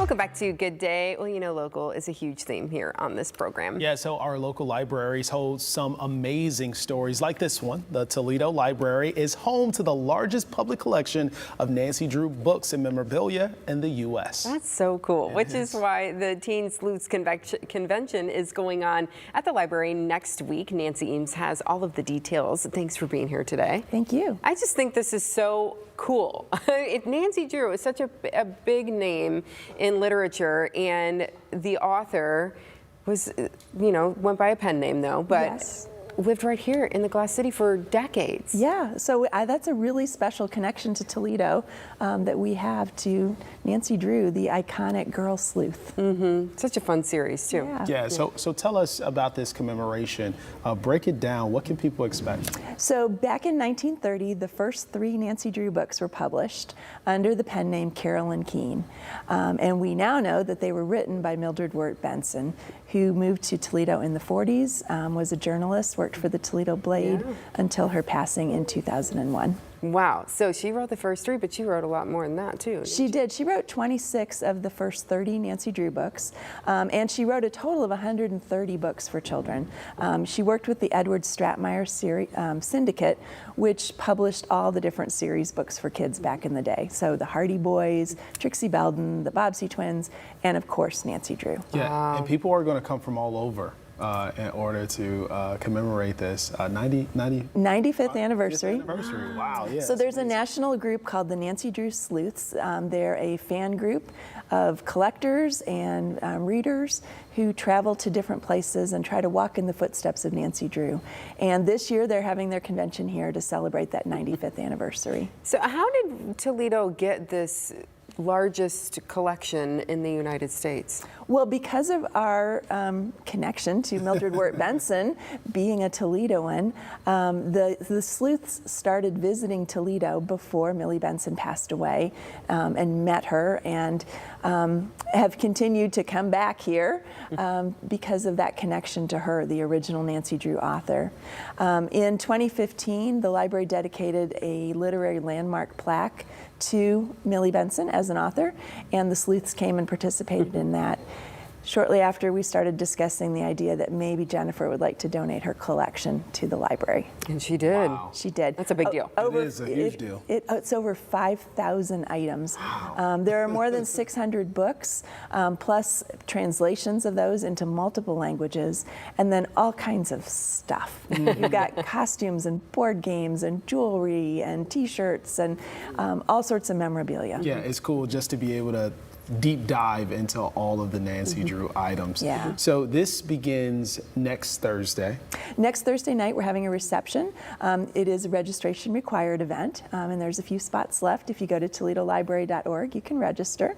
Welcome back to Good Day. Well, you know, local is a huge theme here on this program. Yeah, so our local libraries hold some amazing stories like this one. The Toledo Library is home to the largest public collection of Nancy Drew books and memorabilia in the U.S. That's so cool, which is why the Teen Sleuths Convention is going on at the library next week. Nancy Eames has all of the details. Thanks for being here today. Thank you. I just think this is so cool. Nancy Drew is such a big name in literature, and the author was, you know, went by a pen name though, but Yes. lived right here in the Glass City for decades. Yeah, so that's a really special connection to Toledo that we have to Nancy Drew, the iconic girl sleuth. Such a fun series too. Yeah, so tell us about this commemoration. Break it down. What can people expect? So back in 1930, the first 3 Nancy Drew books were published under the pen name Carolyn Keene. And we now know that they were written by Mildred Wirt Benson, who moved to Toledo in the 40s, was a journalist, worked for the Toledo Blade until her passing in 2001. Wow, so she wrote the first 3, but she wrote a lot more than that too. She did. She wrote 26 of the first 30 Nancy Drew books, and she wrote a total of 130 books for children. She worked with the Edward Stratmeyer Syndicate, which published all the different series books for kids back in the day. So the Hardy Boys, Trixie Belden, the Bobbsey Twins, and of course Nancy Drew. Yeah, and people are going to come from all over in order to commemorate this 95th anniversary. Wow, yeah. So there's a national group called the Nancy Drew Sleuths. They're a fan group of collectors and readers who travel to different places and try to walk in the footsteps of Nancy Drew. And this year they're having their convention here to celebrate that 95th anniversary. So how did Toledo get this largest collection in the United States? Well, because of our connection to Mildred Wirt Benson, being a Toledoan, the sleuths started visiting Toledo before Millie Benson passed away and met her, and have continued to come back here because of that connection to her, the original Nancy Drew author. In 2015, the library dedicated a literary landmark plaque to Millie Benson as an author, and the sleuths came and participated in that. Shortly after, we started discussing the idea that maybe Jennifer would like to donate her collection to the library. And she did. Wow. She did. That's a big deal. It is a huge deal. It's over 5,000 items. There are more than 600 books, plus translations of those into multiple languages, and then all kinds of stuff. You've got costumes and board games and jewelry and T-shirts and all sorts of memorabilia. Yeah, it's cool just to be able to deep dive into all of the Nancy Drew items. Yeah. So this begins next Thursday. Next Thursday night, we're having a reception. It is a registration required event, and there's a few spots left. If you go to toledolibrary.org, you can register.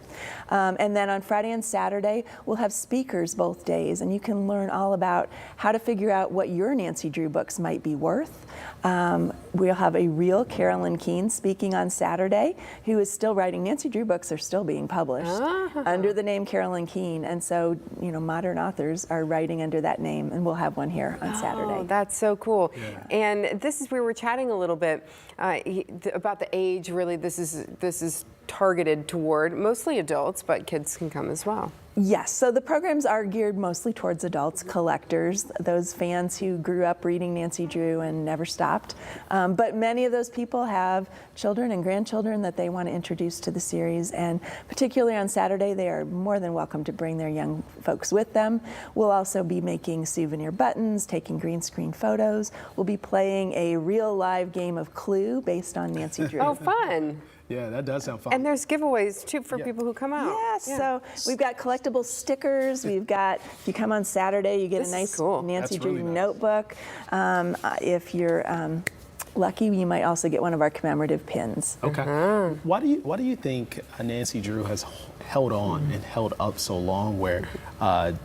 And then on Friday and Saturday, we'll have speakers both days, and you can learn all about how to figure out what your Nancy Drew books might be worth. We'll have a real Carolyn Keene speaking on Saturday, who is still writing. Nancy Drew books are still being published under the name Carolyn Keene, and so, you know, modern authors are writing under that name, and we'll have one here on Saturday. Oh, that's so cool. Yeah. And this is, we were chatting a little bit about the age. Really, this is targeted toward mostly adults, but kids can come as well. Yes, so the programs are geared mostly towards adults, collectors, those fans who grew up reading Nancy Drew and never stopped. But many of those people have children and grandchildren that they want to introduce to the series, and particularly on Saturday, they are more than welcome to bring their young folks with them. We'll also be making souvenir buttons, taking green screen photos. We'll be playing a real live game of Clue based on Nancy Drew. Oh, fun. Yeah, that does sound fun. And there's giveaways too for people who come out. Yes, so we've got collectible stickers. We've got, if you come on Saturday, you get a nice Nancy Drew notebook. If you're lucky, you might also get one of our commemorative pins. Okay. Why do you think Nancy Drew has held on and held up so long, where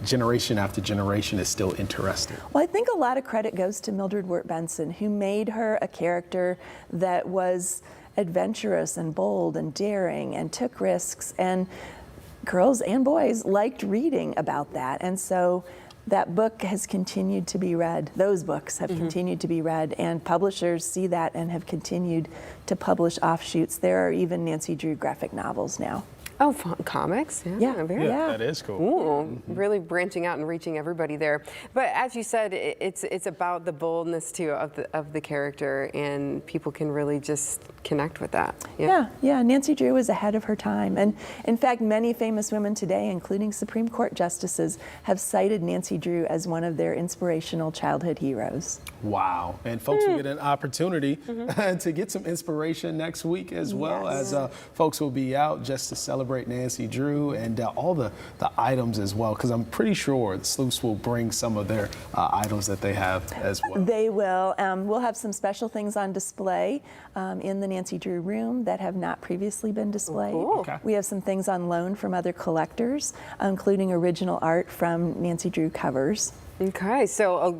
generation after generation is still interested? Well, I think a lot of credit goes to Mildred Wirt Benson, who made her a character that was adventurous and bold and daring and took risks, and girls and boys liked reading about that. And so that book has continued to be read. Those books have continued to be read, and publishers see that and have continued to publish offshoots. There are even Nancy Drew graphic novels now. Oh, comics? Yeah. Very Yeah. That is cool. Ooh, really branching out and reaching everybody there. But as you said, it's about the boldness too of the character, and people can really just connect with that. Yeah. Nancy Drew was ahead of her time. And in fact, many famous women today, including Supreme Court justices, have cited Nancy Drew as one of their inspirational childhood heroes. Wow. And folks will get an opportunity to get some inspiration next week as well, as folks will be out just to celebrate Nancy Drew and all the items as well, because I'm pretty sure the sleuths will bring some of their items that they have as well. They will. We'll have some special things on display in the Nancy Drew room that have not previously been displayed. Cool. Okay. We have some things on loan from other collectors, including original art from Nancy Drew covers. Okay, so a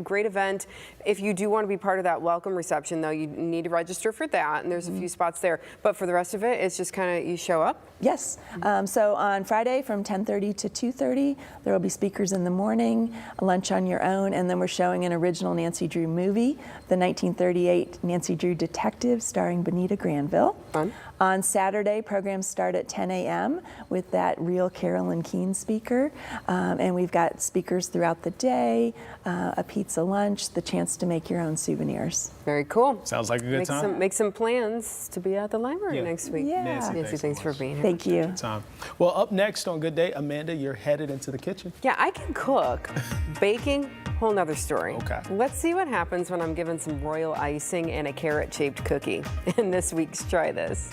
great event. If you do want to be part of that welcome reception, though, you need to register for that, and there's a few spots there. But for the rest of it, it's just kind of you show up. Yes. So on Friday from 10:30 to 2:30, there will be speakers in the morning, a lunch on your own, and then we're showing an original Nancy Drew movie, the 1938 Nancy Drew Detective, starring Benita Granville. Fun. On Saturday, programs start at 10 a.m. with that real Carolyn Keene speaker, and we've got speakers throughout the day, a pizza lunch, the chance to make your own souvenirs. Very cool. Sounds like a good time. Make some plans to be at the library next week. Yeah. Nancy, Thanks for being here. Thank you. Time. Well, up next on Good Day, Amanda, you're headed into the kitchen. Yeah, I can cook. Baking, whole nother story. Okay. Let's see what happens when I'm given some royal icing and a carrot-shaped cookie in this week's Try This.